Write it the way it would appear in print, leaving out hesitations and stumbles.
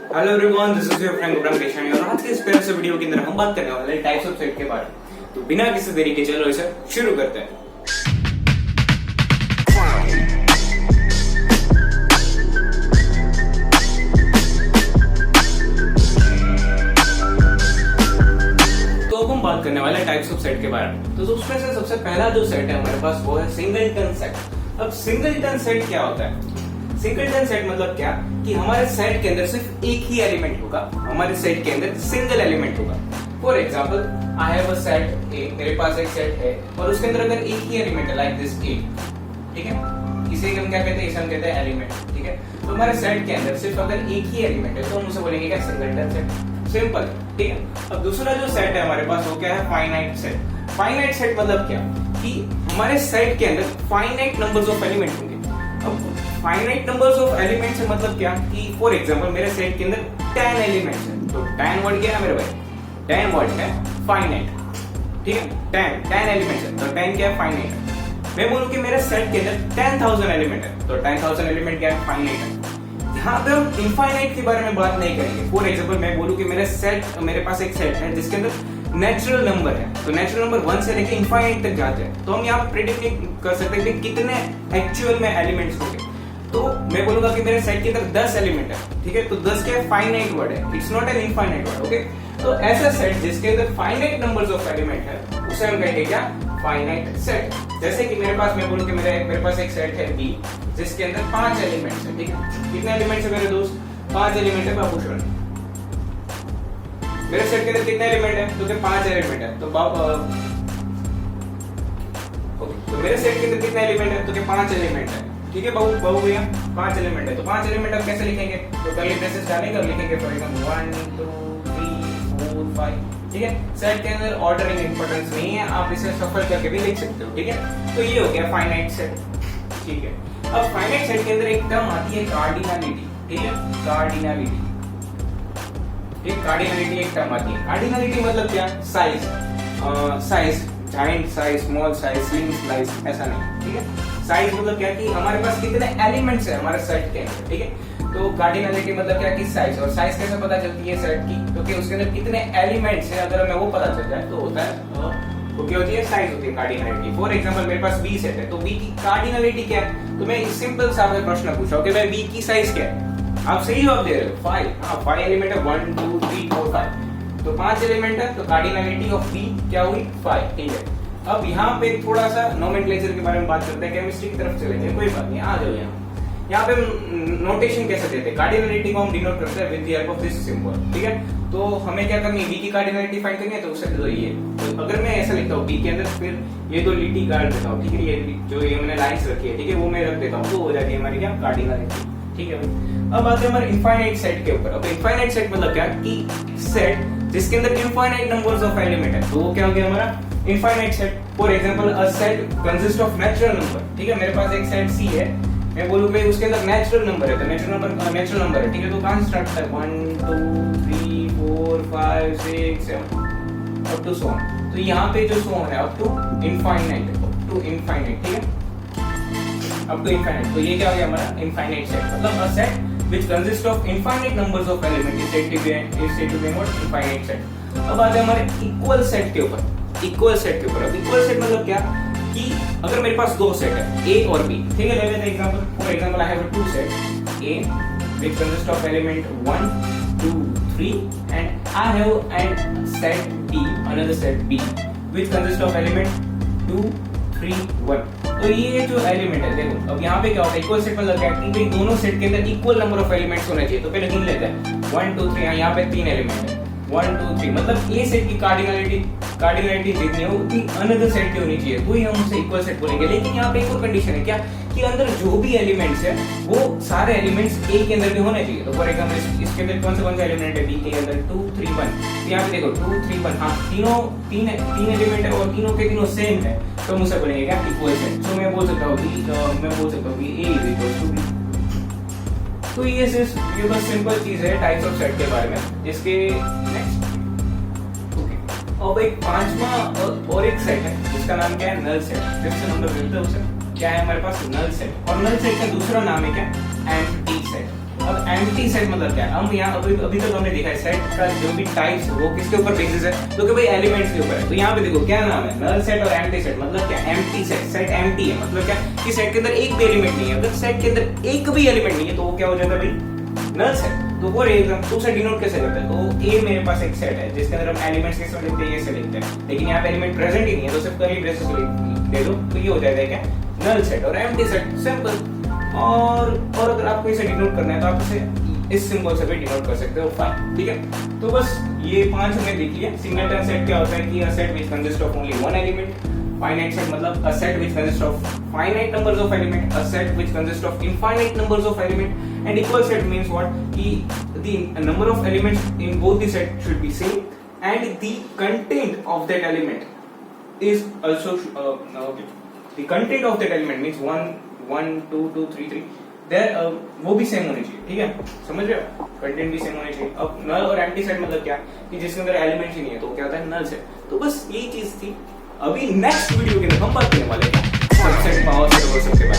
Hello everyone, this is your friend Guram Keshani और आज के इस प्यारे से वीडियो के अंदर हम बात करने वाले हैं टाइप्स ऑफ सेट के बारे में। तो बिना किसी देरी के चलो इसे शुरू करते हैं। तो अब हम बात करने वाले हैं टाइप्स ऑफ सेट के बारे में। तो उसमें से सबसे पहला जो सेट है हमारे पास वो है सिंगलटन सेट। अब सिंगलटन सेट क्या होता है? सिंगलटन सेट मतलब क्या कि हमारे सेट के अंदर सिर्फ एक ही एलिमेंट होगा, हमारे सेट के अंदर सिंगल एलिमेंट होगा। For example I have a set ए, मेरे पास एक सेट है और उसके अंदर अगर एक ही एलिमेंट है लाइक दिस ए, ठीक है, इसे हम क्या कहते हैं, इसे हम कहते हैं एलिमेंट, ठीक है। तो हमारे सेट के अंदर सिर्फ अगर एक ही एलिमेंट है तो हम उसे बोलेंगे क्या, सिंगलटन सेट। सिंपल, ठीक है। अब दूसरा जो सेट है हमारे पास वो क्या है, फाइनाइट सेट। फाइनाइट सेट मतलब क्या कि हमारे सेट के अंदर फाइनाइट नंबर्स ऑफ एलिमेंट होंगे। अब फाइनाइट नंबर्स ऑफ एलिमेंट्स से मतलब क्या कि फॉर एग्जांपल मेरे सेट के अंदर 10 एलिमेंट्स हैं। तो 10 वर्ड क्या है मेरे भाई, 10 वर्ड है फाइनाइट, ठीक है। 10 एलिमेंट्स है तो 10 क्या है, फाइनाइट है। मैं बोलूं कि मेरे सेट के अंदर 10,000 एलिमेंट है तो 10,000 एलिमेंट क्या है, फाइनाइट है। यहाँ पे हम इनफाइनाइट के बारे में बात नहीं करेंगे। फॉर एग्जांपल मैं बोलूं कि मेरे पास एक सेट है जिसके अंदर नेचुरल नंबर है, तो नेचुरल नंबर 1 से लेके इनफाइनाइट तक जाते हैं। तो हम यहाँ प्रेडिक्ट नहीं कर सकते कि कितने एक्चुअल में एलिमेंट्स होंगे। तो मैं बोलूंगा कि मेरे सेट के अंदर 10 एलिमेंट है, ठीक है। तो 10 क्या है, फाइनाइट वर्ड है, it's not an infinite word, okay. तो ऐसा सेट जिसके अंदर फाइनाइट नंबर्स ऑफ एलिमेंट है उसे हम कहेंगे क्या, फाइनाइट सेट। जैसे कि मेरे पास मैं बोलूं कि मेरे पास एक सेट है बी जिसके अंदर 5 एलिमेंट्स है, ठीक है। कितने एलिमेंट्स है मेरे दोस्त, 5 एलिमेंट है बाबू श्रवण। मेरे सेट के अंदर कितने एलिमेंट है, तो 5 एलिमेंट है। तो ओके, तो मेरे सेट के अंदर कितने एलिमेंट है, तो 5 एलिमेंट है, ठीक है बाबू भैया, 5 एलिमेंट है। तो 5 एलिमेंट हम कैसे लिखेंगे, तो कर्ली ब्रेसेस डालेंगे और लिखेंगे फॉर एग्जांपल 1 2 3 4 5, ठीक है। सेट के अंदर ऑर्डरिंग इंपॉर्टेंस नहीं है, आप इसे शफल करके भी लिख सकते हो, ठीक है। तो ये हो गया फाइनाइट सेट, ठीक है। अब फाइनाइट सेट के अंदर एक टर्म आती है कार्डिनलिटी, ठीक है, कार्डिनलिटी। एक कार्डिनलिटी एक टर्म आती है। कार्डिनलिटी मतलब क्या, size, size giant size, small size, slim size, ऐसा नहीं, ठीक है। साइज मतलब क्या कि हमारे पास कितने एलिमेंट्स है हमारे सेट के अंदर, ठीक है। तो कार्डिनलिटी मतलब क्या कि साइज, और साइज कैसे पता चलती है सेट की, क्योंकि उसके अंदर कितने एलिमेंट्स है अगर हमें वो पता चल जाए तो होता है वो क्या होती है, साइज होती है कार्डिनलिटी। फॉर एग्जांपल मेरे पास बी सेट है तो बी की कार्डिनलिटी क्या है, तो मैं सिंपल सा प्रश्न पूछा कि भाई बी की साइज क्या है, आप सही जवाब दे रहे हो 5, हाँ 5 एलिमेंट है, 1 2 3 4 5, तो 5 एलिमेंट है तो कार्डिनलिटी ऑफ बी क्या हुई, 5, ठीक है। अब यहाँ पे थोड़ा सा नोमेनक्लेचर के बारे में बात करते हैं, केमिस्ट्री की तरफ चलेंगे, कोई बात नहीं, आ जाओ यहाँ पे हम नोटेशन कैसे देते हैं, कार्डिनलिटी को हम डिनोट करते हैं with the help of this symbol, ठीक है। तो हमें क्या करनी है, बी की कार्डिनलिटी फाइंड करनी है, तो उसे दो ये, तो अगर मैं ऐसा लिखता हूँ बी के अंदर फिर ये दो लिटी गाड़ देता हूँ, ठीक है, ये जो ये मैंने लाइंस रखी है, ठीक है, वो मैं रख देता हूँ, तो हो जाती है हमारी क्या, कार्डिनलिटी, ठीक है। अब आते हैं हमारे इनफाइनाइट सेट के ऊपर। अब इनफाइनाइट सेट मतलब क्या कि सेट जिसके अंदर इनफाइनाइट नंबर्स ऑफ एलिमेंट है, तो वो क्या हो गया हमारा infinite set. For example a set consist of natural number, ठीक है। मेरे पास एक सेट सी है, मैं बोलूं भाई उसके अंदर नेचुरल नंबर है, तो नेचुरल नंबर है, ठीक है। तो कहां से स्टार्ट होता है, 1 2 3 4 5 6 7 अप टू सो ऑन। तो यहाँ पे जो सो ऑन है up to infinite, up to infinite, ठीक है, अप टू इनफाइनाइट। तो ये क्या हो गया हमारा इनफाइनाइट सेट, मतलब a set which consists of infinite numbers of elements is said to be what, infinite set। अब आते हैं हमारे इक्वल सेट के ऊपर। इक्वल सेट के ऊपर, अब इक्वल सेट मतलब क्या कि अगर मेरे पास दो सेट है ए और बी, ठीक है, ले लेते हैं example. For example I have to set a which consists of element 1 2 3 and I have and set B, another set B which consists of element 2 3 1। तो ये जो एलिमेंट है देखो, अब यहाँ पे क्या होता है, इक्वल सेट मतलब क्या है कि दोनों सेट के अंदर इक्वल नंबर ऑफ एलिमेंट्स होने चाहिए। तो पहले गिन लेते हैं 1 2 3, यहाँ पे 3 एलिमेंट है, 1 2 3, मतलब ए सेट की कार्डिनलिटी जितनी है उतनी अनदर सेट की होनी चाहिए, तो ही हम उसे इक्वल सेट बोलेंगे। लेकिन यहाँ पे एक और कंडीशन है क्या कि अंदर जो भी एलिमेंट्स है वो सारे एलिमेंट्स ए के अंदर भी होने चाहिए। तो फॉर एग्जांपल इसके अंदर कौन सा एलिमेंट है, बी के अंदर 2 3 1, यहाँ पे देखो 2 3 1, हाँ तीन एलिमेंट है और तीनों के तीनों सेम है, तो हम उसे बोलेंगे क्या, इक्वल सेट। तो मैं बोल सकता हूँ कि ए इज इक्वल टू बी। तो ये बस सिंपल चीज है टाइप्स ऑफ सेट के बारे में। इसके नेक्स्ट अब एक पांचवा और एक सेट है जिसका नाम क्या है, नल सेट। फिफ्थ नंबर मिलता है उसे क्या है हमारे पास, नल सेट। और नल सेट का दूसरा नाम है क्या, एम्प्टी सेट। अब एम्प्टी सेट मतलब क्या है? हम यहाँ अभी तक हमने देखा है सेट का जो भी टाइप्स है वो किसके ऊपर बेसिस है, तो कि भाई एलिमेंट्स के ऊपर है। तो यहाँ पे देखो क्या नाम है, नल सेट और एम्प्टी सेट। मतलब क्या, एम्प्टी सेट, सेट एम्प्टी है मतलब क्या कि सेट के अंदर एक भी एलिमेंट नहीं है। अगर सेट के अंदर एक भी एलिमेंट नहीं है तो वो क्या हो जाता है भाई, नल सेट। तो फॉर एग्जांपल तो उसे डिनोट कैसे करते हैं, तो ए मेरे पास एक सेट है जिसके अंदर हम एलिमेंट्स कैसे लिखते हैं, ऐसे लिखते हैं, लेकिन यहाँ पे एलिमेंट प्रेजेंट ही नहीं है तो सिर्फ कर्ली ब्रेसेस दे दो तो ये हो जाएगा क्या, नल सेट। और एम्प्टी सेट सिंपल। और अगर आपको इसे डिनोट करना है तो आप इसे इस सिंबल से भी डिनोट कर सकते हो, फाइन, ठीक है। तो बस ये 5 हमने देख लिया। सिंगलटन सेट क्या होता है कि a set which consist of only one element. Finite set मतलब a set which consists of finite numbers of element, a set which consists of infinite numbers of element, and equal set means what? कि the number of elements in both the set should be same, and the content of that element is also the content of that element means 1 1 2 2 3 3 there वो भी same होनी चाहिए, ठीक है, समझ रहे हो? कंटेंट भी सेम होनी चाहिए। अब नल और एम्प्टी सेट मतलब क्या कि जिसके अंदर एलिमेंट ही नहीं है तो क्या होता है, नल सेट। तो बस यही चीज थी। अभी नेक्स्ट वीडियो के अंदर हम बात करने वाले हैं सबसेट, पावर सेट और सबके बारे में।